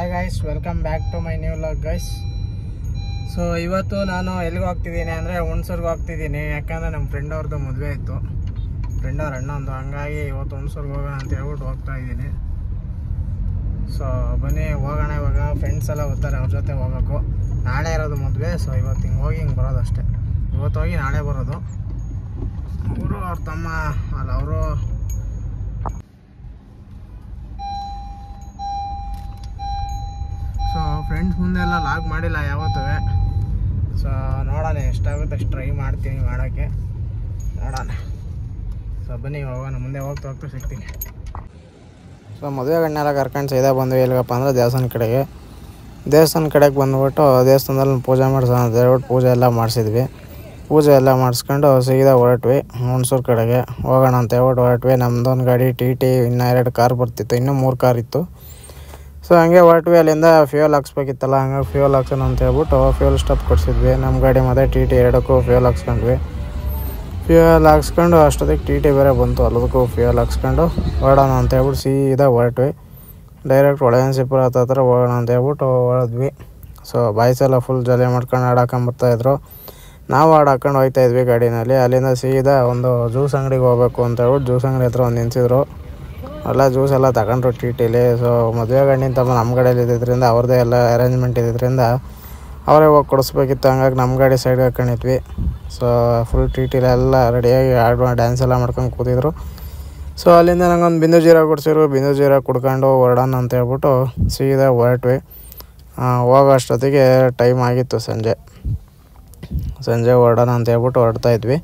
Hi guys, welcome back to my new vlog guys. So ಇವತ್ತು ನಾನು ಎಲ್ಲಿಗೆ ಹೋಗ್ತಿದ್ದೀನಿ ಅಂದರೆ ಹುಣಸೂರ್ಗೆ ಹೋಗ್ತಿದ್ದೀನಿ. ಯಾಕಂದರೆ ನಮ್ಮ ಫ್ರೆಂಡ್ ಅವ್ರದ್ದು ಮದುವೆ ಇತ್ತು, ಫ್ರೆಂಡ್ ಅವ್ರ ಅಣ್ಣಂದು. ಹಂಗಾಗಿ ಇವತ್ತು ಹುಣಸೂರ್ಗೆ ಹೋಗೋಣ ಅಂತ ಹೇಳ್ಬಿಟ್ಟು ಹೋಗ್ತಾ ಇದ್ದೀನಿ. ಸೊ ಬನ್ನಿ ಹೋಗೋಣ. ಇವಾಗ ಫ್ರೆಂಡ್ಸ್ ಎಲ್ಲ ಬರ್ತಾರೆ, ಅವ್ರ ಜೊತೆ ಹೋಗ್ಬೇಕು. ನಾಳೆ ಇರೋದು ಮದುವೆ. ಸೊ ಇವತ್ತು ಹಿಂಗೆ ಹೋಗಿ ಹಿಂಗೆ ಬರೋದು ಅಷ್ಟೇ. ಇವತ್ತು ಹೋಗಿ ನಾಳೆ ಬರೋದು. ಅವರು ಅವ್ರ ತಮ್ಮ ಅಲ್ಲ ಅವರು ಸೊ ಫ್ರೆಂಡ್ಸ್ ಮುಂದೆ ಎಲ್ಲ ಲಾಗ್ ಮಾಡಿಲ್ಲ ಯಾವತ್ತೂ. ಸೊ ನೋಡೋಣ, ಎಷ್ಟಾಗುತ್ತೆ ಅಷ್ಟು ಟ್ರೈ ಮಾಡ್ತೀನಿ ಮಾಡೋಕ್ಕೆ, ನೋಡೋಣ. ಸೊ ಬನ್ನಿ ಹೋಗೋಣ, ಮುಂದೆ ಹೋಗ್ತಾ ಸಿಗ್ತೀನಿ. ಸೊ ಮದುವೆ ಗಣ್ಣೆಲ್ಲ ಕರ್ಕೊಂಡು ಸೀದಾ ಬಂದ್ವಿ. ಎಲ್ಲಿಗಪ್ಪ ಅಂದರೆ ದೇವಸ್ಥಾನ ಕಡೆಗೆ ಬಂದುಬಿಟ್ಟು ದೇವಸ್ಥಾನದಲ್ಲಿ ಪೂಜೆ ಮಾಡಿಸೋಣ ಅಂತ ಹೇಳ್ಬಿಟ್ಟು ಪೂಜೆ ಎಲ್ಲ ಮಾಡಿಸಿದ್ವಿ. ಪೂಜೆ ಎಲ್ಲ ಮಾಡಿಸ್ಕೊಂಡು ಸೀದಾ ಹೊರಟ್ವಿ ಹುಣಸೂರು ಕಡೆಗೆ ಹೋಗೋಣ ಅಂತ ಹೇಳ್ಬಿಟ್ಟು ಹೊರಟ್ವಿ. ನಮ್ಮದೊಂದು ಗಾಡಿ ಟಿ ಇನ್ನೂ 2 ಕಾರ್ ಬರ್ತಿತ್ತು, ಇನ್ನೂ 3 ಕಾರ್ ಇತ್ತು. ಸೊ ಹಂಗೆ ಹೊರಟ್ವಿ. ಅಲ್ಲಿಂದ ಫ್ಯೂಯಲ್ ಹಾಕ್ಸ್ಬೇಕಿತ್ತಲ್ಲ, ಹಂಗಾಗಿ ಫ್ಯೂಯಲ್ ಹಾಕ್ಸೋಣ ಅಂತ ಹೇಳ್ಬಿಟ್ಟು ಫ್ಯೂಯಲ್ ಸ್ಟಾಪ್ ಕೊಡಿಸಿದ್ವಿ. ನಮ್ಮ ಗಾಡಿ ಮತ್ತು ಟಿ ಎರಡಕ್ಕೂ ಫ್ಯೂಯಲ್ ಹಾಕ್ಸ್ಕೊಂಡ್ವಿ. ಫ್ಯೂಯಲ್ ಹಾಕ್ಸ್ಕೊಂಡು ಅಷ್ಟೊತ್ತಿಗೆ ಟಿ ಬೇರೆ ಬಂತು, ಅಲ್ಲದಕ್ಕೂ ಫ್ಯೂಯಲ್ ಹಾಕ್ಸ್ಕೊಂಡು ಹೊರಡೋಣ ಅಂತ ಹೇಳ್ಬಿಟ್ಟು ಸೀದಾ ಹೊರಟ್ವಿ. ಡೈರೆಕ್ಟ್ ಒಳಗನ್ಸಿಪುರ ಹತ್ರ ಹೋಗೋಣ ಅಂತ ಹೇಳ್ಬಿಟ್ಟು ಹೊರದ್ವಿ. ಸೊ ಬಾಯ್ಸ್ ಎಲ್ಲ ಫುಲ್ ಜಾಲಿ ಮಾಡ್ಕೊಂಡು ಹಾಕೊಂಬರ್ತಾಯಿದ್ರು. ನಾವು ಹಾಕೊಂಡು ಹೋಗ್ತಾಯಿದ್ವಿ ಗಾಡಿನಲ್ಲಿ. ಅಲ್ಲಿಂದ ಸೀದಾ ಒಂದು ಜ್ಯೂಸ್ ಅಂಗಡಿಗೆ ಹೋಗಬೇಕು ಅಂತ ಹೇಳ್ಬಿಟ್ಟು ಜ್ಯೂಸ್ ಅಂಗಡಿ ಹತ್ರ ಒಂದು ನಿಲ್ಸಿದ್ರು. ಎಲ್ಲ ಜ್ಯೂಸ್ ಎಲ್ಲ ತಗೊಂಡ್ರು ಟಿಲಿ. ಸೊ ಮದುವೆ ಗಂಡಿನ ತಮ್ಮ ನಮ್ಮ ಗಾಡಿಯಲ್ಲಿ ಇದ್ದಿದ್ದರಿಂದ ಅವ್ರದ್ದೇ ಎಲ್ಲ ಅರೇಂಜ್ಮೆಂಟ್ ಇದ್ದಿದ್ದರಿಂದ ಅವರೇ ಹೋಗಿ ಕೊಡಿಸ್ಬೇಕಿತ್ತು. ಹಂಗಾಗಿ ನಮ್ಮ ಗಾಡಿ ಸೈಡ್ಗೆ ಹಾಕೊಂಡಿದ್ವಿ. ಸೊ ಫುಲ್ ಟಿಲೆಲ್ಲ ರೆಡಿಯಾಗಿ ಡ್ಯಾನ್ಸ್ ಎಲ್ಲ ಮಾಡ್ಕೊಂಡು ಕೂತಿದ್ರು. ಸೊ ಅಲ್ಲಿಂದ ನಂಗೊಂದು ಬಿಂದು ಜೀರಾ ಕೊಡ್ಸಿದ್ರು. ಬಿಂದು ಜೀರಾ ಕುಡ್ಕೊಂಡು ಹೊರಡೋಣ ಅಂತ ಹೇಳ್ಬಿಟ್ಟು ಸೀದಾ ಹೊರಟ್ವಿ. ಹೋಗೋ ಅಷ್ಟೊತ್ತಿಗೆ ಟೈಮ್ ಆಗಿತ್ತು, ಸಂಜೆ ಹೊರಡೋಣ ಅಂತ ಹೇಳ್ಬಿಟ್ಟು ಹೊರಡ್ತಾಯಿದ್ವಿ.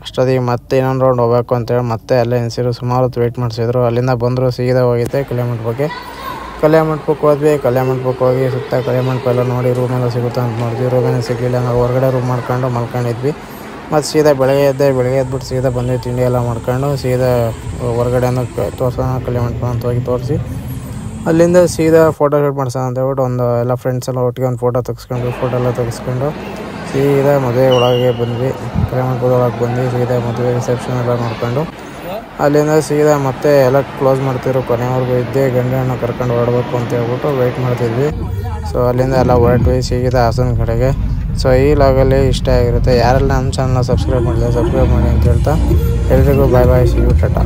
ಅಷ್ಟೊತ್ತಿಗೆ ಮತ್ತೆ ಇನ್ನೊಂದು ರೌಂಡ್ ಹೋಗ್ಬೇಕು ಅಂತೇಳಿ ಮತ್ತೆ ಅಲ್ಲೇ ನಿಲ್ಸಿದ್ರು. ಸುಮಾರು ಹೊತ್ತು ವೆಯ್ಟ್ ಮಾಡಿಸಿದ್ರು. ಅಲ್ಲಿಂದ ಬಂದರು, ಸೀದಾ ಹೋಗಿದ್ದೆ ಕಲ್ಯಾಣಮಂಟಪಕ್ಕೆ ಹೋದ್ವಿ. ಕಲ್ಯಾಣಮಂಟಪಕ್ಕೆ ಹೋಗಿ ಸುತ್ತ ಕಲ್ಯಾಣಮಂಟಪ ಎಲ್ಲ ನೋಡಿ ರೂಮೆಲ್ಲ ಸಿಗುತ್ತೆ ಅಂತ ನೋಡಿದ್ವಿ. ರೂಮೇನೂ ಸಿಗಲಿಲ್ಲ, ಹಂಗೆ ಹೊರಗಡೆ ರೂಮ್ ಮಾಡ್ಕೊಂಡು ಮಲ್ಕೊಂಡಿದ್ವಿ. ಮತ್ತು ಸೀದಾ ಬೆಳಗ್ಗೆ ಎದ್ಬಿಟ್ಟು ಸೀದಾ ಬಂದ್ವಿ. ತಿಂಡಿ ಎಲ್ಲ ಮಾಡ್ಕೊಂಡು ಸೀದಾ ಹೊರಗಡೆ ತೋರಿಸೋಣ ಕಲ್ಯಾಣಮಂಟಪ ಅಂತ ಹೋಗಿ ತೋರಿಸಿ ಅಲ್ಲಿಂದ ಸೀದಾ ಫೋಟೋ ಶೂಟ್ ಮಾಡ್ಸೋಣ ಅಂತ ಹೇಳ್ಬಿಟ್ಟು ಎಲ್ಲ ಫ್ರೆಂಡ್ಸ್ ಎಲ್ಲ ಒಟ್ಟಿಗೆ ಒಂದು ಫೋಟೋ ಎಲ್ಲ ತೆಗೆಸ್ಕೊಂಡು ಸೀದಾ ಮದುವೆ ಒಳಗೆ ಬಂದ್ವಿ. ಕಲ್ಯಾಣಮಂಟಪದೊಳಗೆ ಬಂದು ಸೀದಾ ಮದುವೆ ರಿಸೆಪ್ಷನ್ ಎಲ್ಲ ನೋಡ್ಕೊಂಡು ಅಲ್ಲಿಂದ ಸೀದಾ ಮತ್ತೆ ಎಲ್ಲ ಕ್ಲೋಸ್ ಮಾಡ್ತಿದ್ರು. ಕೊನೆವರೆಗೂ ಇದ್ದೇ ಗಂಡನ ಕರ್ಕೊಂಡು ಹೊರಡಬೇಕು ಅಂತ ಹೇಳ್ಬಿಟ್ಟು ವೆಯ್ಟ್ ಮಾಡ್ತಿದ್ವಿ. ಸೊ ಅಲ್ಲಿಂದ ಎಲ್ಲ ಹೊರಟ್ವಿ ಸೀದಾ ಹಾಸನ ಕಡೆಗೆ. ಸೊ ಈ ಲಾಗಲ್ಲಿ ಇಷ್ಟ ಆಗಿರುತ್ತೆ. ಯಾರೆಲ್ಲ ನಮ್ಮ ಚಾನಲ್ನ ಸಬ್ಸ್ಕ್ರೈಬ್ ಮಾಡಿ ಅಂತ ಹೇಳ್ತಾ ಎಲ್ರಿಗೂ ಬಾಯ್, ಸಿ ಯು, ಟಾಟಾ.